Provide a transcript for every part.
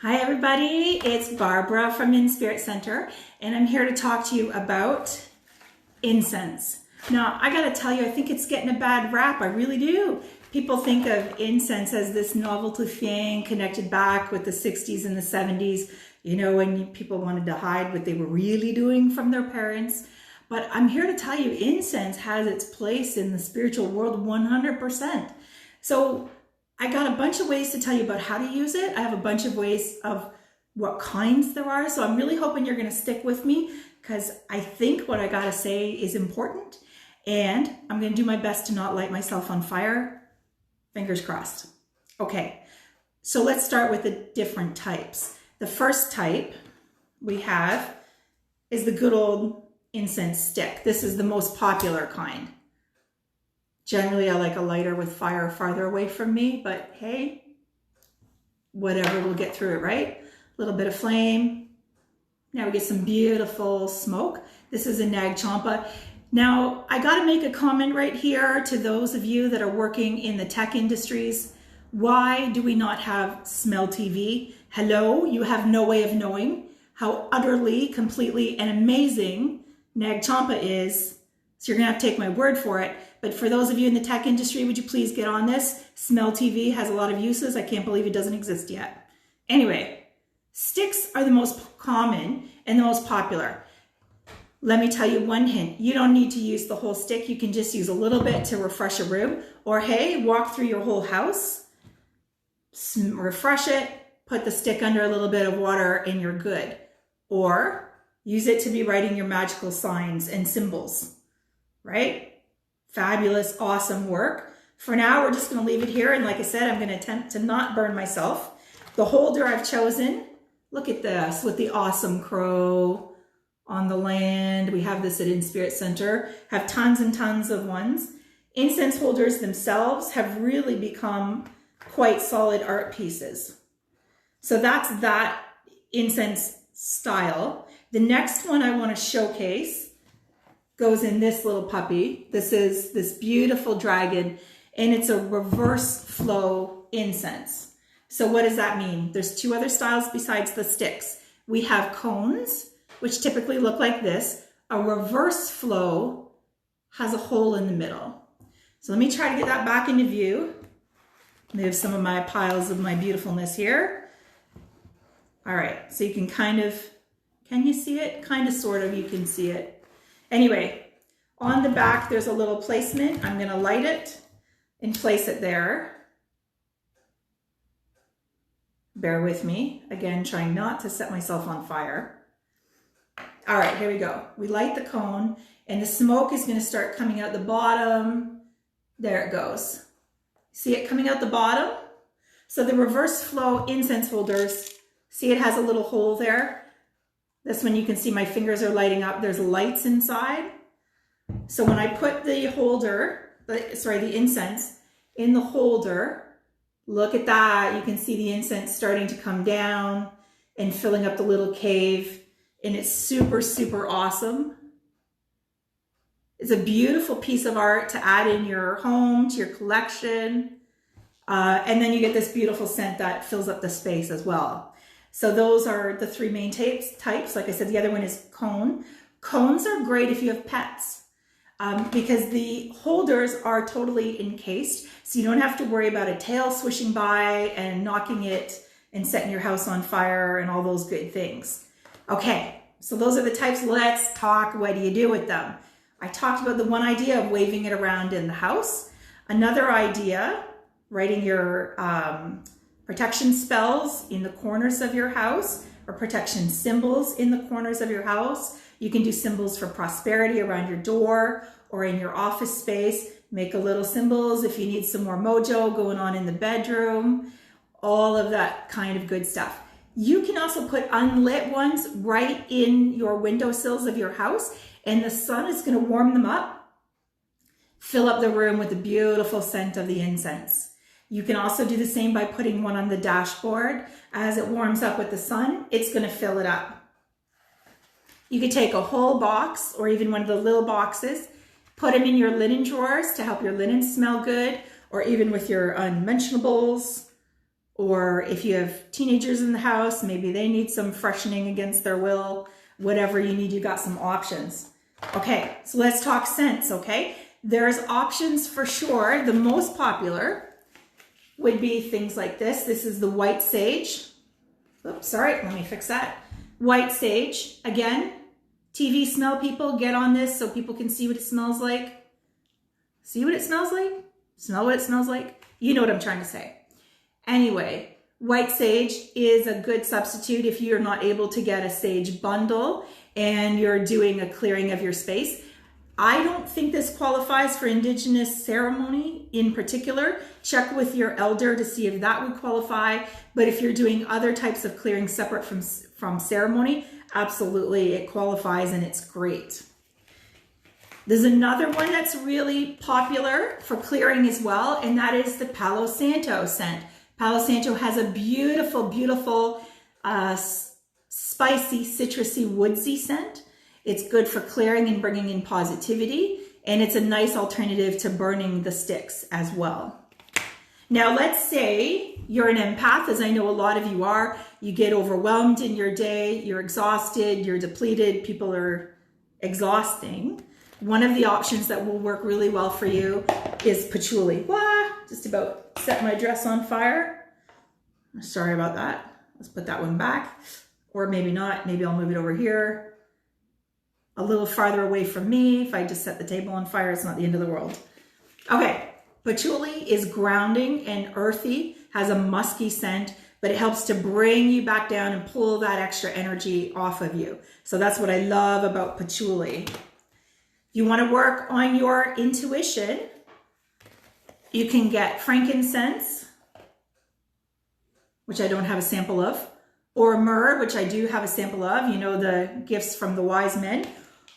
Hi everybody, it's Barbara from InSpirit Centre, and I'm here to talk to you about incense. Now, I gotta tell you, I think it's getting a bad rap, I really do. People think of incense as this novelty thing connected back with the 60s and the 70s, you know, when people wanted to hide what they were really doing from their parents. But I'm here to tell you, incense has its place in the spiritual world 100%. So I got a bunch of ways to tell you about how to use it. I have a bunch of ways of what kinds there are. So I'm really hoping you're going to stick with me because I think what I got to say is important. And I'm going to do my best to not light myself on fire. Fingers crossed. Okay, so let's start with the different types. The first type we have is the good old incense stick. This is the most popular kind. Generally, I like a lighter with fire farther away from me, but hey, whatever, we'll get through it, right? A little bit of flame. Now we get some beautiful smoke. This is a nag champa. Now, I gotta make a comment right here to those of you that are working in the tech industries. Why do we not have smell TV? Hello, you have no way of knowing how utterly, completely, and amazing nag champa is. So you're gonna have to take my word for it. But for those of you in the tech industry, would you please get on this? Smell TV has a lot of uses. I can't believe it doesn't exist yet. Anyway, sticks are the most common and the most popular. Let me tell you one hint. You don't need to use the whole stick. You can just use a little bit to refresh a room. Or hey, walk through your whole house, refresh it, put the stick under a little bit of water and you're good. Or use it to be writing your magical signs and symbols, right? Fabulous, awesome work. For now, we're just going to leave it here. And like I said, I'm going to attempt to not burn myself. The holder I've chosen, look at this with the awesome crow on the land. We have this at InSpirit Centre, have tons and tons of ones. Incense holders themselves have really become quite solid art pieces. So that's that incense style. The next one I want to showcase goes in this little puppy. This is this beautiful dragon, and it's a reverse flow incense. So what does that mean? There's two other styles besides the sticks. We have cones, which typically look like this. A reverse flow has a hole in the middle. So let me try to get that back into view. Move some of my piles of my beautifulness here. All right, so you can kind of, can you see it? Kind of, sort of, you can see it. Anyway, on the back, there's a little placement. I'm going to light it and place it there. Bear with me. Again, trying not to set myself on fire. All right, here we go. We light the cone and the smoke is going to start coming out the bottom. There it goes. See it coming out the bottom? So the reverse flow incense holders, see it has a little hole there? This one you can see my fingers are lighting up. There's lights inside. So when I put the holder, the incense in the holder, look at that. You can see the incense starting to come down and filling up the little cave. And it's super, super awesome. It's a beautiful piece of art to add in your home, to your collection. And then you get this beautiful scent that fills up the space as well. So those are the three main types. Like I said, the other one is cone. Cones are great if you have pets because the holders are totally encased. So you don't have to worry about a tail swishing by and knocking it and setting your house on fire and all those good things. Okay, so those are the types. Let's talk, what do you do with them? I talked about the one idea of waving it around in the house. Another idea, writing your protection spells in the corners of your house or protection symbols in the corners of your house. You can do symbols for prosperity around your door or in your office space. Make a little symbols if you need some more mojo going on in the bedroom. All of that kind of good stuff. You can also put unlit ones right in your windowsills of your house and the sun is going to warm them up. Fill up the room with the beautiful scent of the incense. You can also do the same by putting one on the dashboard. As it warms up with the sun, it's going to fill it up. You could take a whole box or even one of the little boxes, put them in your linen drawers to help your linen smell good, or even with your unmentionables or if you have teenagers in the house, maybe they need some freshening against their will. Whatever you need, you got some options. Okay, so let's talk scents, okay? There's options for sure. The most popular would be things like this. This is the white sage. Oops, sorry, let me fix that. White sage. Again, TV smell people, get on this so people can see what it smells like. See what it smells like? Smell what it smells like? You know what I'm trying to say. Anyway, white sage is a good substitute if you're not able to get a sage bundle and you're doing a clearing of your space. I don't think this qualifies for Indigenous ceremony in particular. Check with your elder to see if that would qualify. But if you're doing other types of clearing separate from ceremony, absolutely it qualifies and it's great. There's another one that's really popular for clearing as well, and that is the Palo Santo scent. Palo Santo has a beautiful, beautiful, spicy, citrusy, woodsy scent. It's good for clearing and bringing in positivity, and it's a nice alternative to burning the sticks as well. Now, let's say you're an empath, as I know a lot of you are. You get overwhelmed in your day, you're exhausted, you're depleted, people are exhausting. One of the options that will work really well for you is patchouli. Wah! Just about set my dress on fire. Sorry about that. Let's put that one back. Or maybe not. Maybe I'll move it over here. A little farther away from me. If I just set the table on fire, it's not the end of the world. Okay. Patchouli is grounding and earthy, has a musky scent, but it helps to bring you back down and pull that extra energy off of you. So that's what I love about patchouli. If you want to work on your intuition, you can get frankincense, which I don't have a sample of, or myrrh, which I do have a sample of, you know, the gifts from the wise men.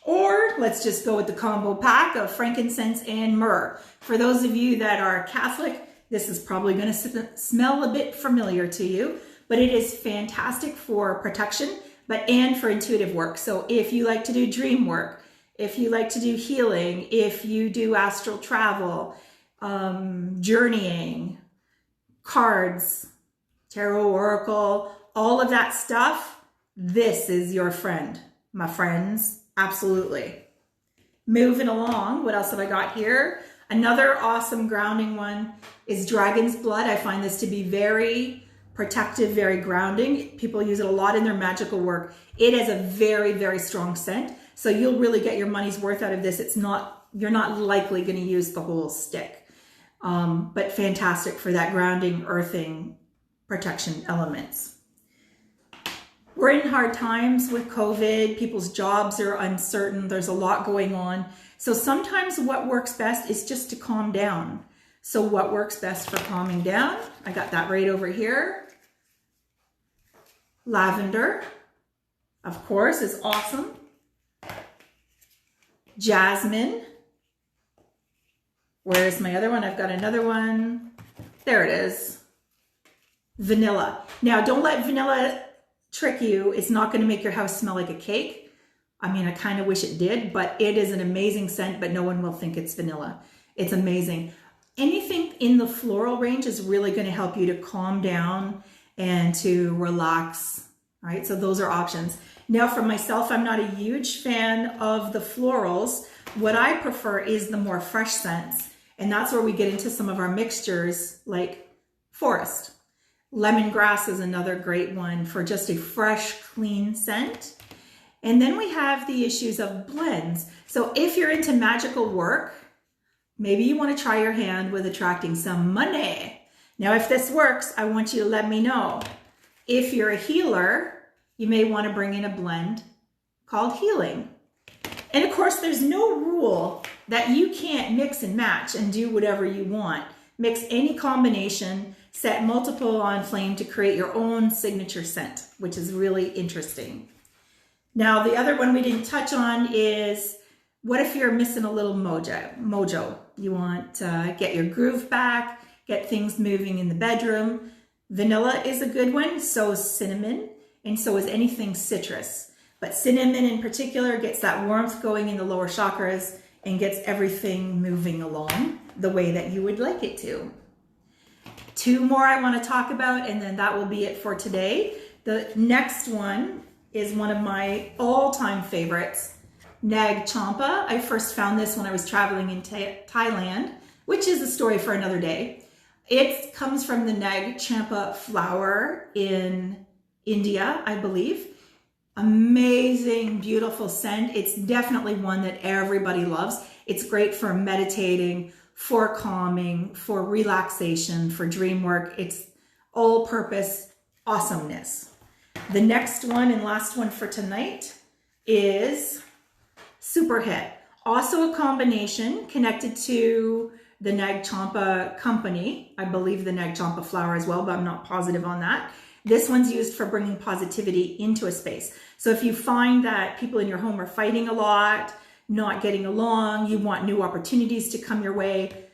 Or let's just go with the combo pack of frankincense and myrrh. For those of you that are Catholic, this is probably going to smell a bit familiar to you, but it is fantastic for protection, and for intuitive work. So if you like to do dream work, if you like to do healing, if you do astral travel, journeying, cards, tarot, oracle, all of that stuff, this is your friend, my friends. Absolutely. Moving along, what else have I got here? Another awesome grounding one is dragon's blood. I find this to be very protective, very grounding. People use it a lot in their magical work. It has a very, very strong scent. So you'll really get your money's worth out of this. You're not likely going to use the whole stick, but fantastic for that grounding, earthing, protection elements. We're in hard times with COVID. People's jobs are uncertain. There's a lot going on. So sometimes what works best is just to calm down. So what works best for calming down? I got that right over here. Lavender, of course, is awesome. Jasmine. Where's my other one? I've got another one. There it is. Vanilla. Now, don't let vanilla trick you. It's not going to make your house smell like a cake. I mean, I kind of wish it did, but it is an amazing scent, but no one will think it's vanilla. It's amazing. Anything in the floral range is really going to help you to calm down and to relax. All right, so those are options. Now for myself, I'm not a huge fan of the florals. What I prefer is the more fresh scents, and that's where we get into some of our mixtures like forest. Lemongrass is another great one for just a fresh, clean scent. And then we have the issues of blends. So if you're into magical work, maybe you want to try your hand with attracting some money. Now, if this works, I want you to let me know. If you're a healer, you may want to bring in a blend called healing. And of course, there's no rule that you can't mix and match and do whatever you want. Mix any combination, set multiple on flame to create your own signature scent, which is really interesting. Now, the other one we didn't touch on is, what if you're missing a little mojo? You want to get your groove back, get things moving in the bedroom. Vanilla is a good one, so is cinnamon, and so is anything citrus. But cinnamon in particular gets that warmth going in the lower chakras and gets everything moving along the way that you would like it to. 2 more I want to talk about, and then that will be it for today. The next one is one of my all-time favorites, Nag Champa. I first found this when I was traveling in Thailand, which is a story for another day. It comes from the Nag Champa flower in India, I believe. Amazing, beautiful scent. It's definitely one that everybody loves. It's great for meditating, for calming, for relaxation, for dream work. It's all-purpose awesomeness. The next one and last one for tonight is Super Hit. Also a combination connected to the Nag Champa company. I believe the Nag Champa flower as well, but I'm not positive on that. This one's used for bringing positivity into a space. So if you find that people in your home are fighting a lot, not getting along, you want new opportunities to come your way,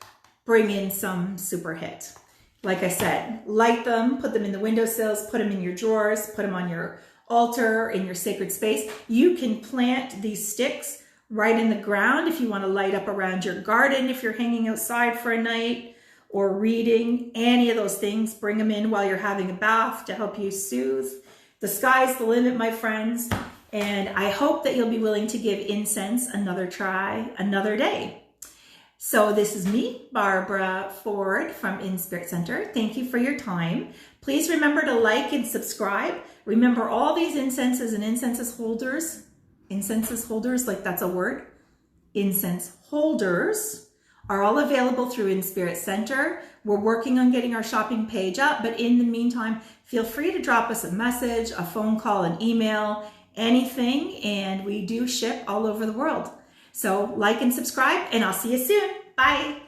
bring in some Super Hit. Like I said, light them, put them in the windowsills, put them in your drawers, put them on your altar, in your sacred space. You can plant these sticks right in the ground if you want to light up around your garden, if you're hanging outside for a night or reading, any of those things. Bring them in while you're having a bath to help you soothe. The sky's the limit, my friends. And I hope that you'll be willing to give incense another try, another day. So this is me, Barbara Ford from InSpirit Centre. Thank you for your time. Please remember to like and subscribe. Remember all these incenses and incense holders, like that's a word, incense holders are all available through InSpirit Centre. We're working on getting our shopping page up, but in the meantime, feel free to drop us a message, a phone call, an email, anything, and we do ship all over the world. So like and subscribe, and I'll see you soon. Bye.